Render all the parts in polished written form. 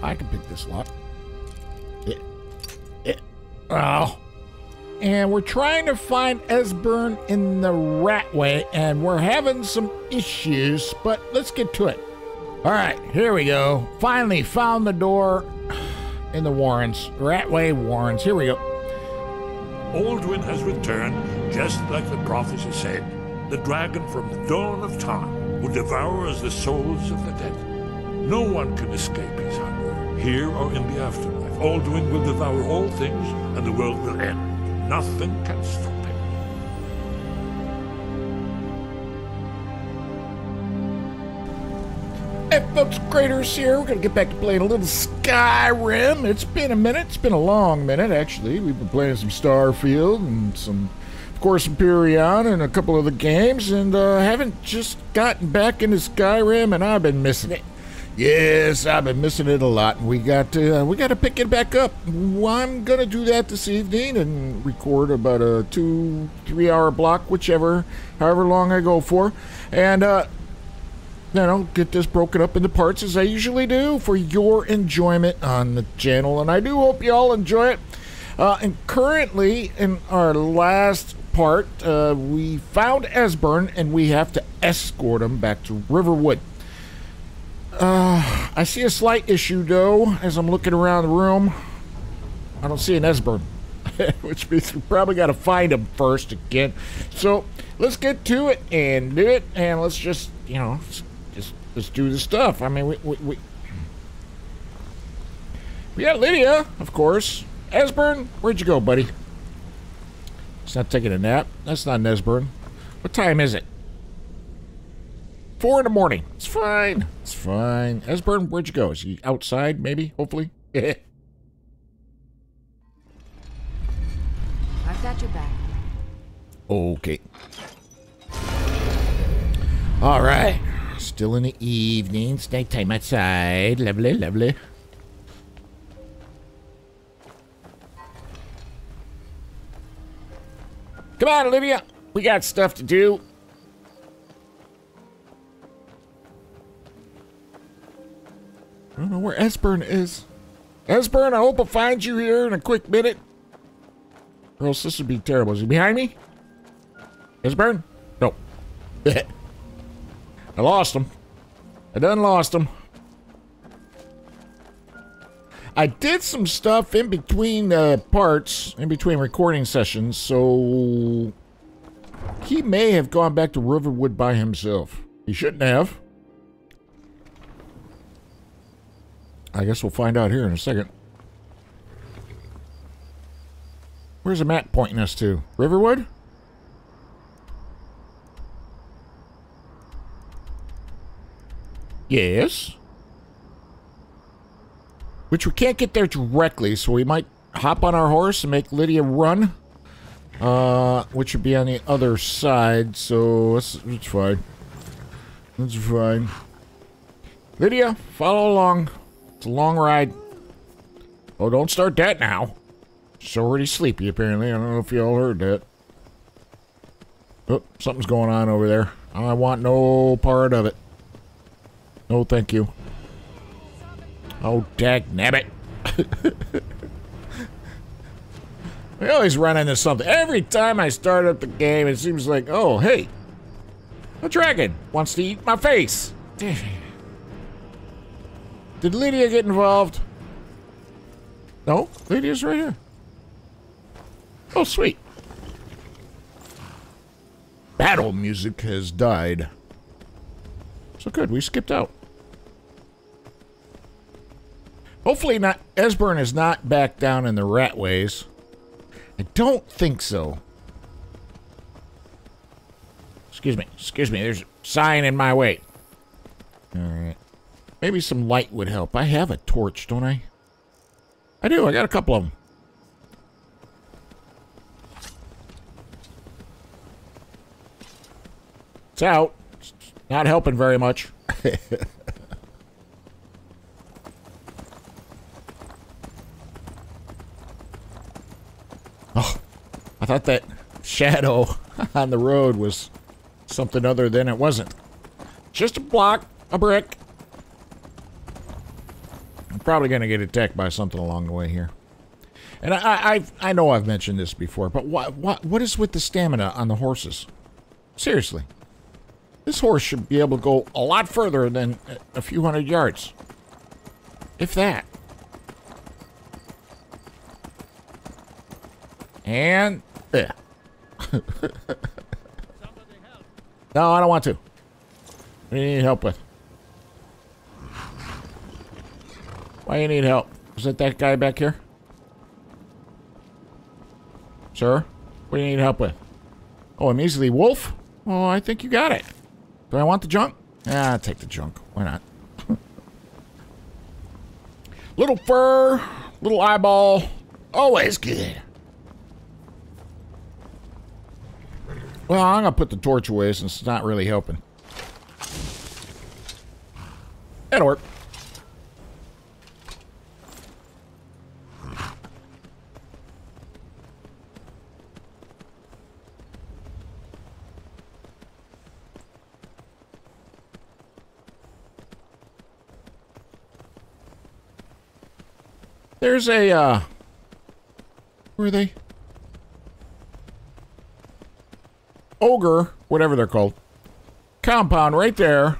I can pick this lock. Oh. And we're trying to find Esbern in the Ratway, and we're having some issues, but let's get to it. All right, here we go. Finally found the door in the Warrens. Ratway Warrens. Here we go. Aldwin has returned, just like the prophecy said. The dragon from the dawn of time who devours the souls of the dead. No one can escape his hunger, here or in the afterlife. Aldwin will devour all things, and the world will end. Nothing can stop him. Hey folks, Craterz here. We're going to get back to playing a little Skyrim. It's been a minute. It's been a long minute, actually. We've been playing some Starfield and some, of course, Empyrean and a couple of the games, and haven't just gotten back into Skyrim, and I've been missing it. Yes, I've been missing it a lot. We got to pick it back up. I'm going to do that this evening and record about a 2-3 hour block, however long I go for. And, get this broken up into parts as I usually do for your enjoyment on the channel. And I do hope you all enjoy it. And currently, in our last part, we found Esbern, and we have to escort him back to Riverwood. I see a slight issue, though, as I'm looking around the room. I don't see an Esbern, which means we probably got to find him first again. So let's get to it and do it, and let's just, let's do the stuff. I mean, we got Lydia, of course. Esbern, where'd you go, buddy? It's not taking a nap. That's not an Esbern. What time is it? 4 in the morning. It's fine. It's fine. Esbern, where'd you go? Is he outside, maybe? Hopefully? I've got your back. Okay. All right. Still in the evening. It's nighttime outside. Lovely, lovely. Come on, Olivia. We got stuff to do. I don't know where Esbern is. Esbern, I hope I'll find you here in a quick minute. Or else this would be terrible. Is he behind me? Esbern? No. I lost him. I done lost him. I did some stuff in between parts, in between recording sessions, so he may have gone back to Riverwood by himself. He shouldn't have. I guess we'll find out here in a second. Where's the map pointing us to? Riverwood? Yes. Which we can't get there directly, so we might hop on our horse and make Lydia run. Which would be on the other side, so it's fine. It's fine. Lydia, follow along. It's a long ride. Oh, don't start that now. She's already sleepy, apparently. I don't know if you all heard that. Oh, something's going on over there. I want no part of it. No, thank you. Oh, dagnabbit. We always run into something. Every time I start up the game, it seems like, oh, hey. A dragon wants to eat my face. Did Lydia get involved? No, Lydia's right here. Oh, sweet. Battle music has died. So good, we skipped out. Hopefully not. Esbern is not back down in the Ratways. I don't think so. Excuse me, there's a sign in my way. Alright. Maybe some light would help. I have a torch, don't I? I do, I got a couple of them. It's out. It's not helping very much. Oh, I thought that shadow on the road was something other than it wasn't. Just a block, a brick. probably going to get attacked by something along the way here. And I know I've mentioned this before, but what is with the stamina on the horses? Seriously. This horse should be able to go a lot further than a few hundred yards. If that. And... yeah. No, I don't want to. What do you need help with? Why do you need help? Is it that guy back here? Sir? What do you need help with? Oh, a measly wolf? Oh, I think you got it. Do I want the junk? Ah, I'll take the junk. Why not? Little fur, little eyeball, always good. Well, I'm gonna put the torch away since it's not really helping. That'll work. There's a, where are they? Ogre, whatever they're called. Compound right there.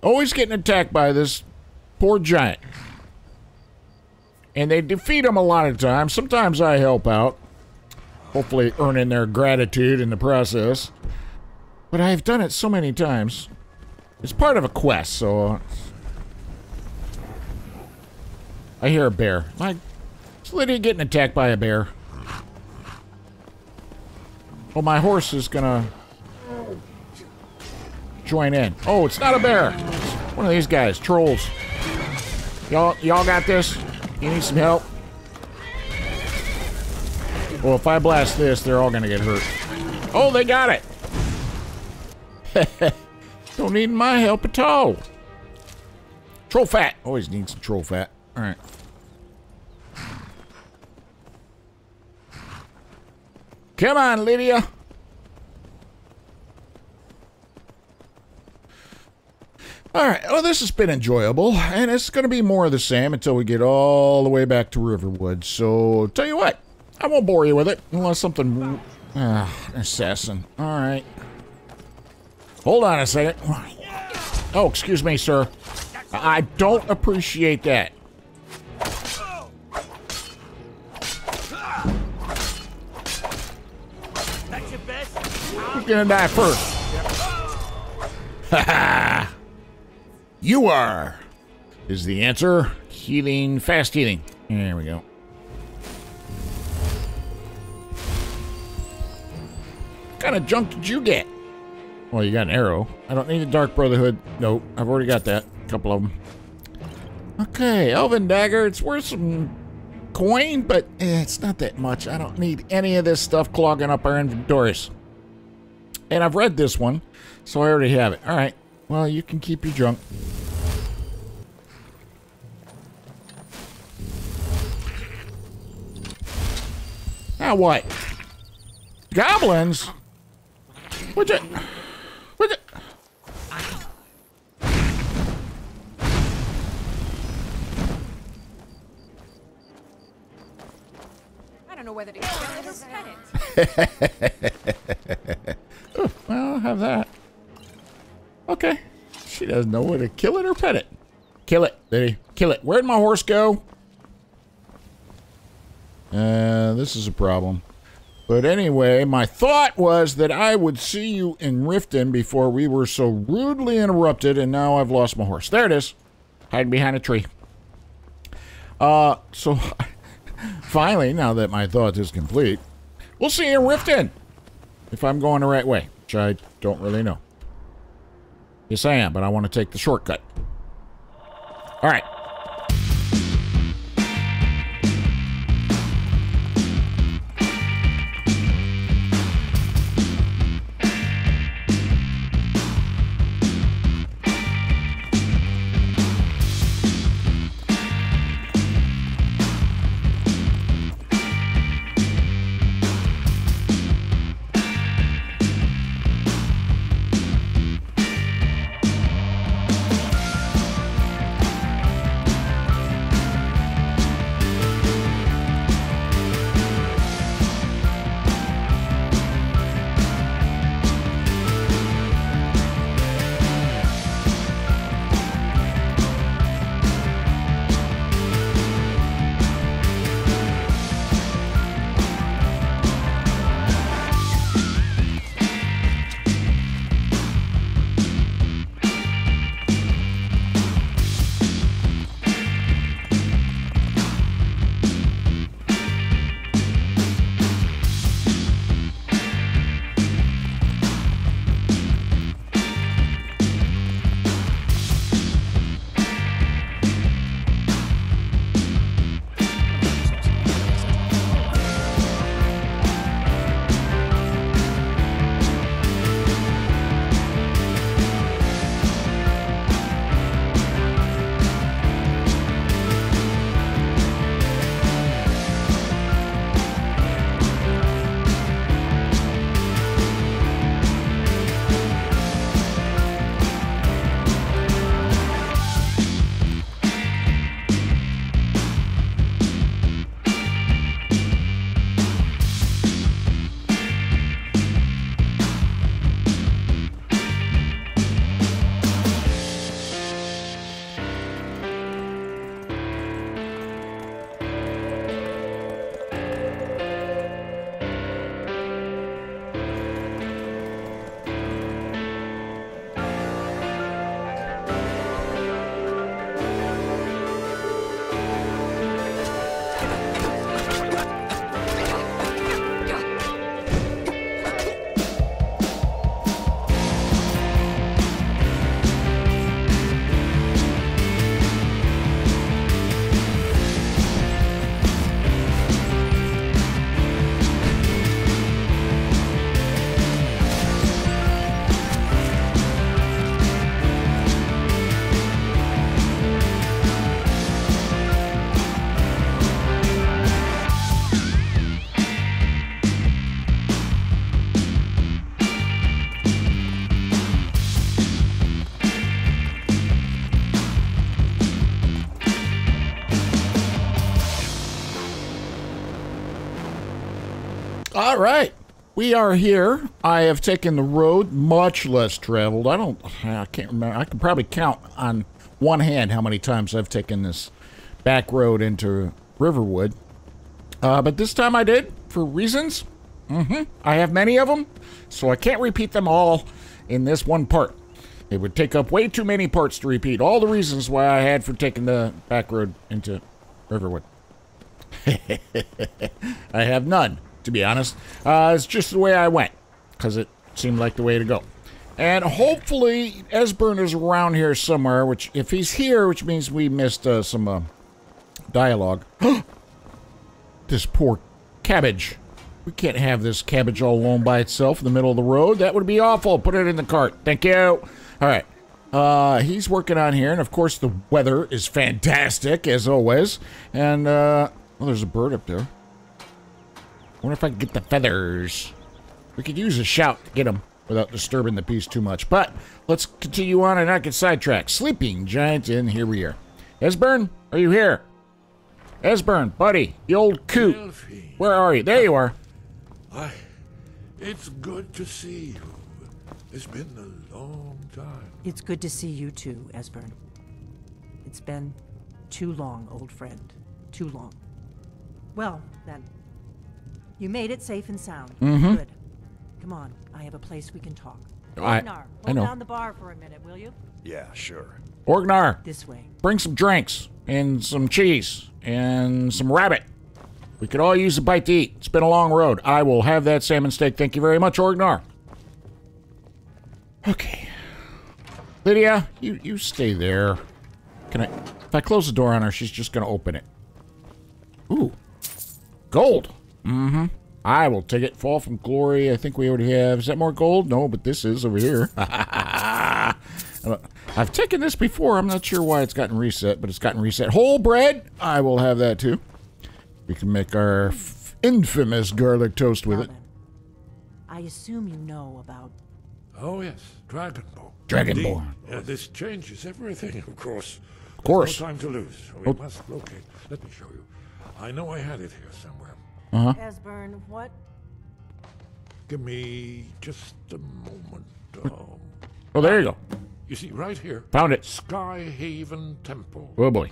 Always getting attacked by this poor giant. And they defeat him a lot of times. Sometimes I help out. Hopefully earning their gratitude in the process. But I've done it so many times. It's part of a quest, so... I hear a bear. Is Lydia getting attacked by a bear? Oh, my horse is gonna join in. Oh, it's not a bear. It's one of these guys, trolls. Y'all got this? You need some help? Well, if I blast this, they're all gonna get hurt. Oh, they got it. Don't need my help at all. Troll fat. Always need some troll fat. All right. Come on, Lydia. All right. Well, this has been enjoyable, and it's going to be more of the same until we get all the way back to Riverwood. So, tell you what, I won't bore you with it unless something... assassin. All right. Hold on a second. Oh, excuse me, sir. I don't appreciate that. Who's gonna die first? Ha ha! You are, is the answer. Healing, fast healing. There we go. What kind of junk did you get? Well, you got an arrow. I don't need a Dark Brotherhood. Nope, I've already got that. A couple of them. Okay, Elven Dagger. It's worth some coin, but it's not that much. I don't need any of this stuff clogging up our inventories. And I've read this one, so I already have it. All right. Well, you can keep your junk. Now what? Goblins? What's it? What's it? I don't know whether to kill it or pet it. Oh, well, I'll have that. Okay. She doesn't know whether to kill it or pet it. Kill it, Liddy. Kill it. Where'd my horse go? This is a problem. But anyway, my thought was that I would see you in Riften before we were so rudely interrupted, and now I've lost my horse. There it is. Hiding behind a tree. So, finally, now that my thought is complete, we'll see you in Riften. If I'm going the right way, which I don't really know. Yes, I am, but I want to take the shortcut. All right. All right. We are here. I have taken the road much less traveled. I can't remember. I can probably count on one hand how many times I've taken this back road into Riverwood. But this time I did, for reasons. I have many of them, so I can't repeat them all in this one part. It would take up way too many parts to repeat all the reasons why I had for taking the back road into Riverwood. I have none, to be honest. It's just the way I went, because it seemed like the way to go. And hopefully Esbern is around here somewhere, which, if he's here, which means we missed some dialogue. This poor cabbage. We can't have this cabbage all alone by itself in the middle of the road. That would be awful. Put it in the cart. Thank you. All right. He's working on here, and of course the weather is fantastic, as always. And, well, there's a bird up there. I wonder if I can get the feathers. We could use a shout to get them without disturbing the peace too much. But let's continue on and not get sidetracked. Sleeping Giant, and here we are. Esbern, are you here? Esbern, buddy, the old coot. Delphine. Where are you? There you are. It's good to see you. It's been a long time. It's good to see you too, Esbern. It's been too long, old friend. Too long. Well, then. You made it safe and sound. Good. Come on, I have a place we can talk. Ragnar, I hold know. down the bar for a minute, will you? Yeah, sure. Orgnar, This way. bring some drinks and some cheese and some rabbit. We could all use a bite to eat. It's been a long road. I will have that salmon steak. Thank you very much, Orgnar. Okay. Lydia, you stay there. Can I... If I close the door on her, she's just going to open it. Ooh. Gold. I will take it. Fall from Glory. I think we already have... Is that more gold? No, but this is over here. I've taken this before. I'm not sure why it's gotten reset, but it's gotten reset. Whole bread. I will have that too. We can make our infamous garlic toast with Now it. then, I assume you know about... Oh, yes, Dragonborn. Dragonborn. Indeed. This changes everything, of course. Of course. There's no time to lose. We must locate. Let me show you. I know I had it here somewhere. Esbern, what? Give me just a moment. Oh, there you go. You see, right here. Found it. Skyhaven Temple. Oh, boy.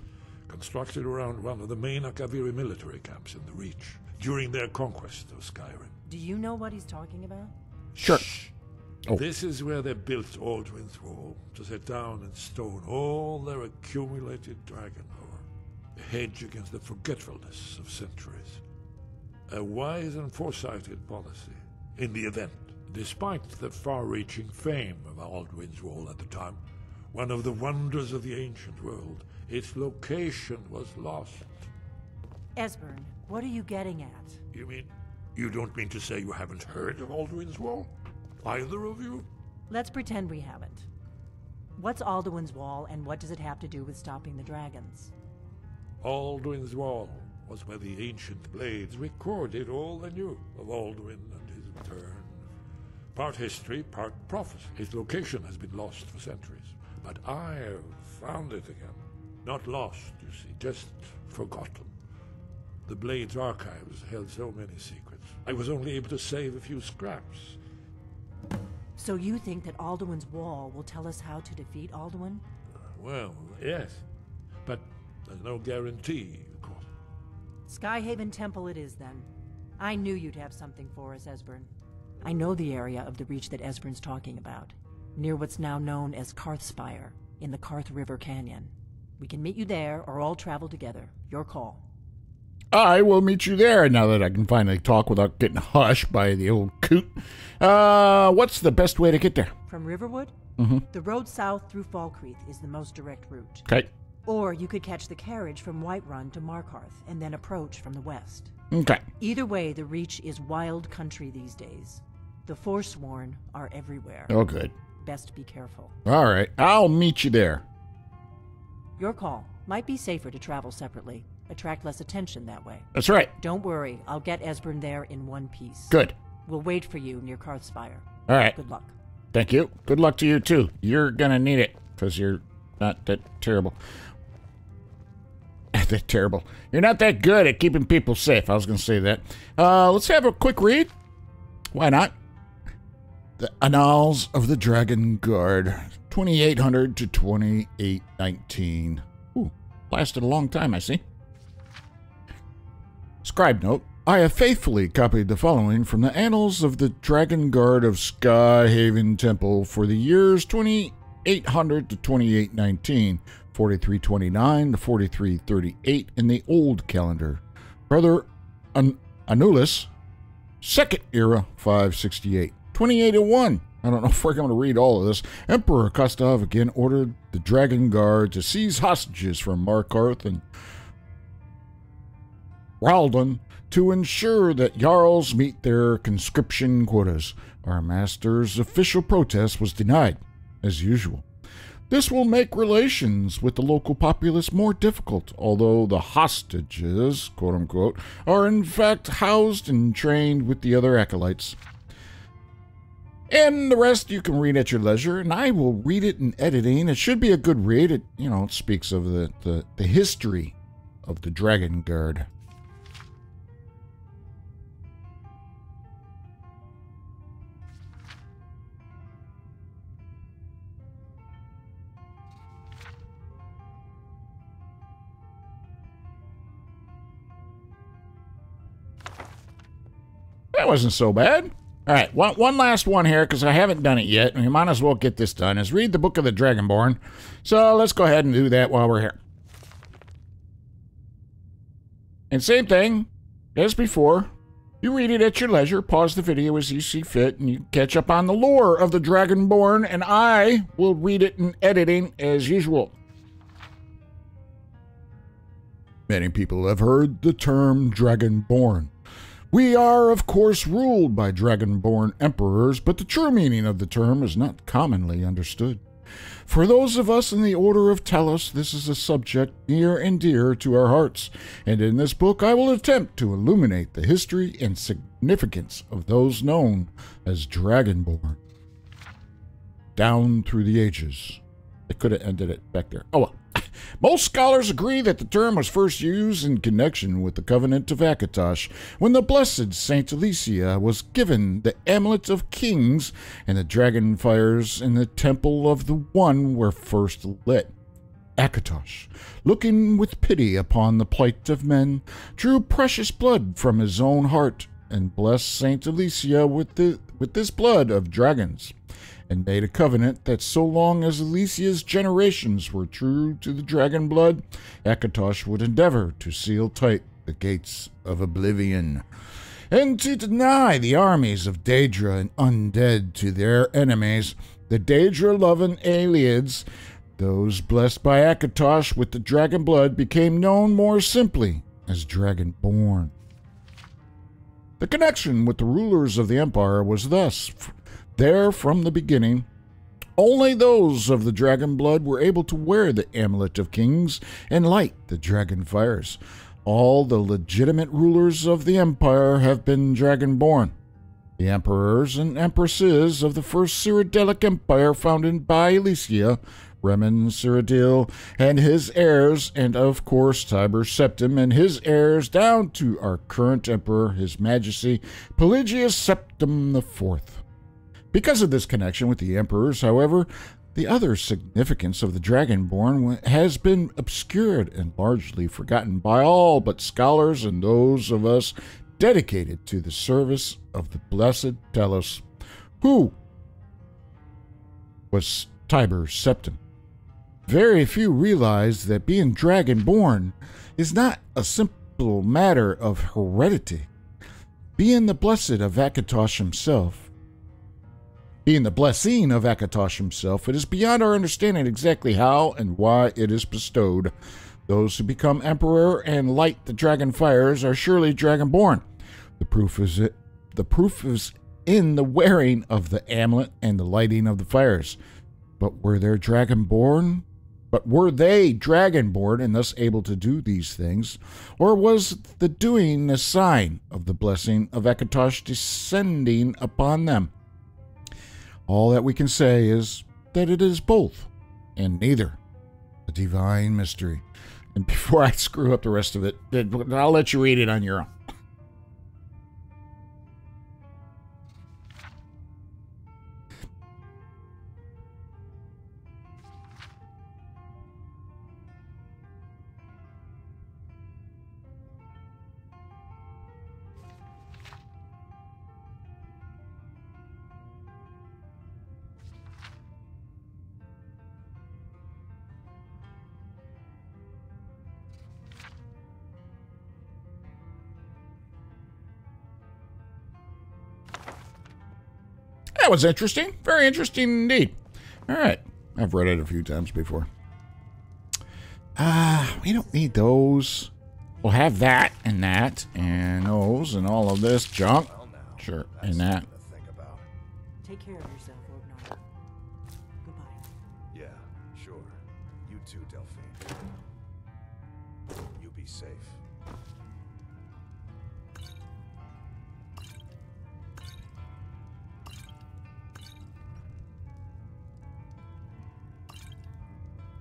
Constructed around one of the main Akaviri military camps in the Reach during their conquest of Skyrim. Do you know what he's talking about? Sure. Oh. This is where they built Aldwin's Wall to set down in stone all their accumulated dragon lore, a hedge against the forgetfulness of centuries. A wise and foresighted policy in the event, despite the far-reaching fame of Aldwin's Wall at the time, one of the wonders of the ancient world, its location was lost. Esbern, what are you getting at? You mean, you don't mean to say you haven't heard of Aldwin's Wall? Either of you? Let's pretend we haven't. What's Alduin's Wall, and what does it have to do with stopping the dragons? Aldwin's Wall was where the ancient Blades recorded all they knew of Aldwin and his return. Part history, part prophecy. His location has been lost for centuries, but I have found it again. Not lost, you see, just forgotten. The Blades archives held so many secrets. I was only able to save a few scraps. So you think that Alduin's Wall will tell us how to defeat Alduin? Well, yes, but there's no guarantee, of course. Skyhaven Temple it is, then. I knew you'd have something for us, Esbern. I know the area of the Reach that Esbern's talking about, near what's now known as Karthspire, in the Karth River Canyon. We can meet you there, or all travel together. Your call. I will meet you there now that I can finally talk without getting hushed by the old coot. What's the best way to get there? From Riverwood? The road south through Falkreath is the most direct route. Okay. Or you could catch the carriage from Whiterun to Markarth, and then approach from the west. Okay. Either way, the Reach is wild country these days. The Forsworn are everywhere. Oh, good. Best be careful. All right. I'll meet you there. Your call. Might be safer to travel separately. Attract less attention that way. That's right. Don't worry, I'll get Esbern there in one piece. Good. We'll wait for you near Karthspire. All right. Good luck. Thank you. Good luck to you, too. You're going to need it, because you're not that terrible. That terrible. You're not that good at keeping people safe. I was going to say that. Let's have a quick read. Why not? The Annals of the Dragon Guard, 2800 to 2819. Ooh, lasted a long time, I see. Scribe note. I have faithfully copied the following from the Annals of the Dragon Guard of Skyhaven Temple for the years 2800 to 2819, 4329 to 4338 in the Old Calendar. Brother Anulus, Second Era, 568. 2801. I don't know if we're going to read all of this. Emperor Kostov again ordered the Dragon Guard to seize hostages from Markarth and Raldan to ensure that Jarls meet their conscription quotas. Our master's official protest was denied, as usual. This will make relations with the local populace more difficult, although the hostages, quote-unquote, are in fact housed and trained with the other acolytes. And the rest you can read at your leisure, and I will read it in editing. It should be a good read. It, it speaks of the history of the Dragon Guard. That wasn't so bad. All right, one last one here, because I haven't done it yet, and we might as well get this done, is read the Book of the Dragonborn. So let's go ahead and do that while we're here. And same thing as before. You read it at your leisure, pause the video as you see fit, and you catch up on the lore of the Dragonborn, and I will read it in editing as usual. Many people have heard the term Dragonborn. We are, of course, ruled by Dragonborn emperors, but the true meaning of the term is not commonly understood. For those of us in the Order of Talos, this is a subject near and dear to our hearts, and in this book I will attempt to illuminate the history and significance of those known as Dragonborn. Down through the ages. I could have ended it back there. Oh well. Most scholars agree that the term was first used in connection with the Covenant of Akatosh, when the blessed Saint Alicia was given the Amulet of Kings, and the dragon fires in the Temple of the One were first lit. Akatosh, looking with pity upon the plight of men, drew precious blood from his own heart, and blessed Saint Alicia with this blood of dragons, and made a covenant that so long as Alicia's generations were true to the dragon blood, Akatosh would endeavor to seal tight the gates of oblivion, and to deny the armies of Daedra and undead to their enemies, the Daedra-loving Aelids. Those blessed by Akatosh with the dragon blood became known more simply as Dragonborn. The connection with the rulers of the Empire was thus there from the beginning. Only those of the dragon blood were able to wear the Amulet of Kings and light the dragon fires. All the legitimate rulers of the Empire have been Dragonborn. The emperors and empresses of the first Cyrodiilic Empire founded by Alicia, Remen Cyrodiil and his heirs, and of course Tiber Septim and his heirs, down to our current emperor, His Majesty Pelagius Septim IV. Because of this connection with the emperors, however, the other significance of the Dragonborn has been obscured and largely forgotten by all but scholars and those of us dedicated to the service of the blessed Talos, who was Tiber Septim. Very few realize that being Dragonborn is not a simple matter of heredity. Being the blessing of Akatosh himself, it is beyond our understanding exactly how and why it is bestowed. Those who become emperor and light the dragon fires are surely Dragonborn. The proof is in the wearing of the amulet and the lighting of the fires. But were they Dragonborn and thus able to do these things? Or was the doing a sign of the blessing of Akatosh descending upon them? All that we can say is that it is both, and neither. A divine mystery. And before I screw up the rest of it, I'll let you read it on your own. that was interesting. Very interesting indeed. All right. I've read it a few times before. We don't need those. We'll have that and those and all of this junk. Sure, and that. Take care of yourself, Ognar. Goodbye. Yeah, sure. You too, Delphine. You be safe.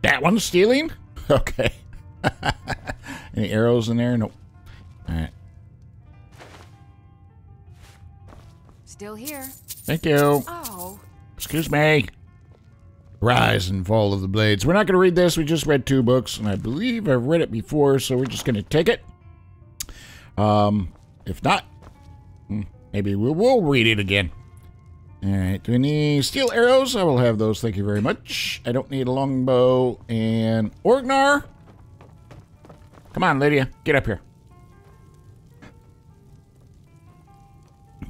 That one's stealing? Okay. Any arrows in there? Nope. All right. Still here. Thank you. Oh. Excuse me. Rise and Fall of the Blades. We're not going to read this. We just read 2 books, and I believe I've read it before, so we're just going to take it. If not, maybe we'll read it again. All right. Do we need steel arrows? I will have those. Thank you very much. I don't need a longbow. And Ognar. Come on, Lydia. Get up here.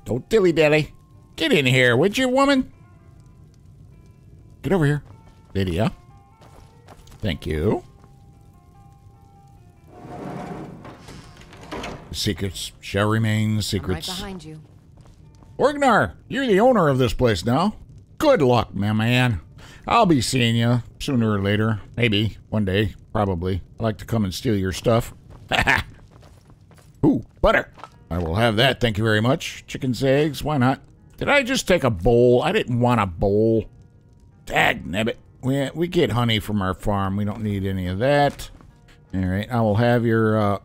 Don't dilly-dally. Get in here, would you, woman? Get over here. Lydia. Thank you. The secrets shall remain secrets. I'm right behind you. Ognar, you're the owner of this place now. Good luck, my man. I'll be seeing you sooner or later. Maybe. One day. Probably. I like to come and steal your stuff. Ooh, butter. I will have that, thank you very much. Chicken's eggs, why not? Did I just take a bowl? I didn't want a bowl. Dagnabbit. We get honey from our farm. We don't need any of that. All right, I will have your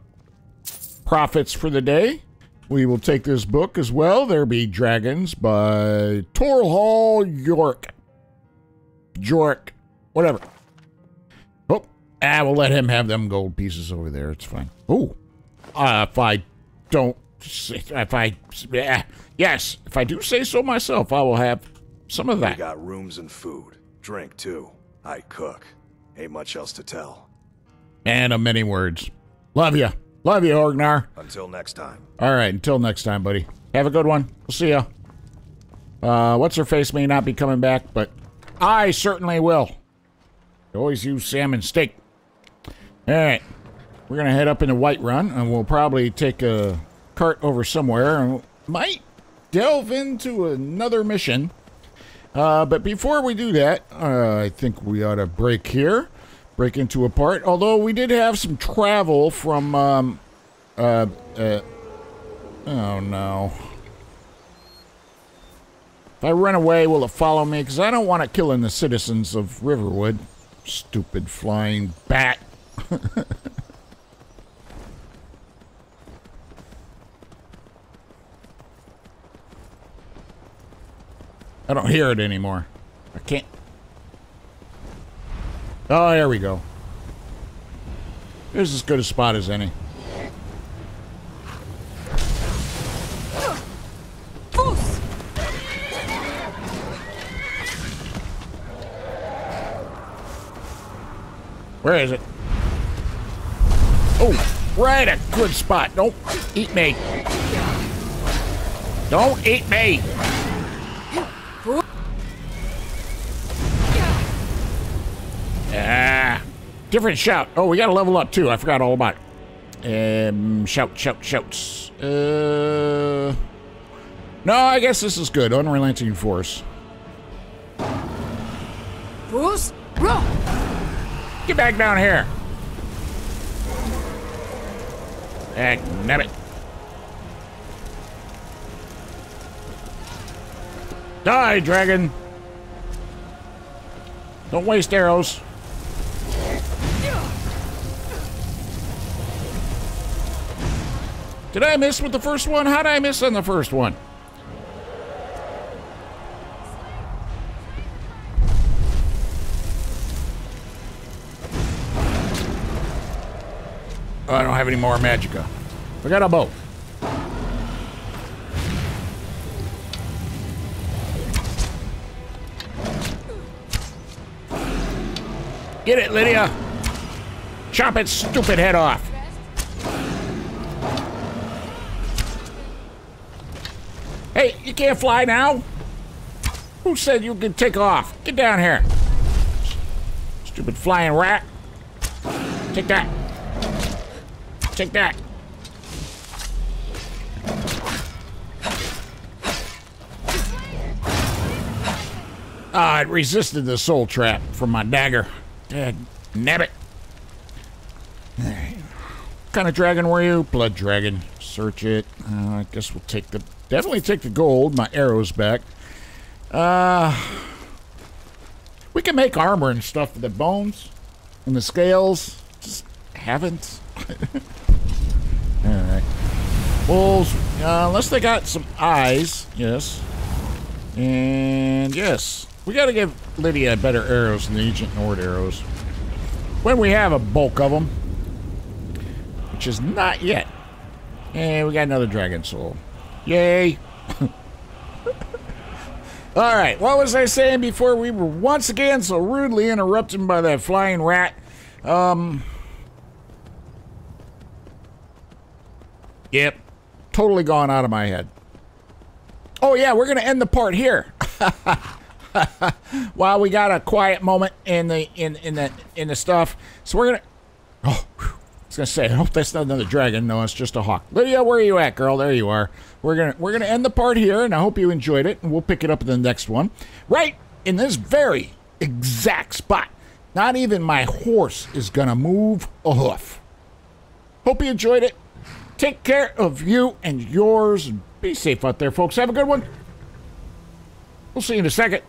profits for the day. We will take this book as well. There Be Dragons by Torhall York. Whatever. Oh, we'll let him have them gold pieces over there. It's fine. Oh, if I do say so myself, I will have some of that. We got rooms and food. Drink, too. I cook. Ain't much else to tell. And of many words. Love you. Love you, Ognar. Until next time. All right, until next time, buddy. Have a good one. We'll see ya. What's-her-face may not be coming back, but I certainly will. Always use salmon steak. All right. We're going to head up into Whiterun, and we'll probably take a cart over somewhere, and might delve into another mission. But before we do that, I think we ought to break here. Break into a part. Although we did have some travel from, oh no. If I run away, will it follow me? Because I don't want it killing the citizens of Riverwood. Stupid flying bat. I don't hear it anymore. I can't. Oh, there we go. There's as good a spot as any. Where is it? Oh, right, a good spot. Don't eat me. Don't eat me. Different shout. Oh, we got to level up too. I forgot all about it. Shouts. No, I guess this is good. Unrelenting force. Get back down here. Nabbit. Die, dragon. Don't waste arrows. Did I miss with the first one? How did I miss on the first one? Oh, I don't have any more magicka. I got a bow. Get it, Lydia. Chop its stupid head off. Hey, you can't fly now. Who said you could take off? Get down here. Stupid flying rat. Take that. Take that. Ah, it resisted the soul trap from my dagger. Dad, nabbit. Alright. What kind of dragon were you? Blood dragon. Search it. I guess we'll take the... Definitely take the gold. My arrows back. We can make armor and stuff with the bones and the scales. Just haven't. Alright. Wolves. Unless they got some eyes. Yes. And yes. We gotta give Lydia better arrows than the Ancient Nord arrows. When we have a bulk of them. Which is not yet. And we got another dragon soul. Yay! Alright, what was I saying before we were once again so rudely interrupted by that flying rat? Yep. Totally gone out of my head. Oh yeah, we're gonna end the part here. While we got a quiet moment in the stuff. So we're gonna... Oh, whew. I was gonna say, I hope that's not another dragon. No, it's just a hawk. Lydia, where are you at, girl? There you are. We're gonna end the part here, and I hope you enjoyed it, and we'll pick it up in the next one. Right in this very exact spot. Not even my horse is gonna move a hoof. Hope you enjoyed it. Take care of you and yours, and be safe out there, folks. Have a good one. We'll see you in a second.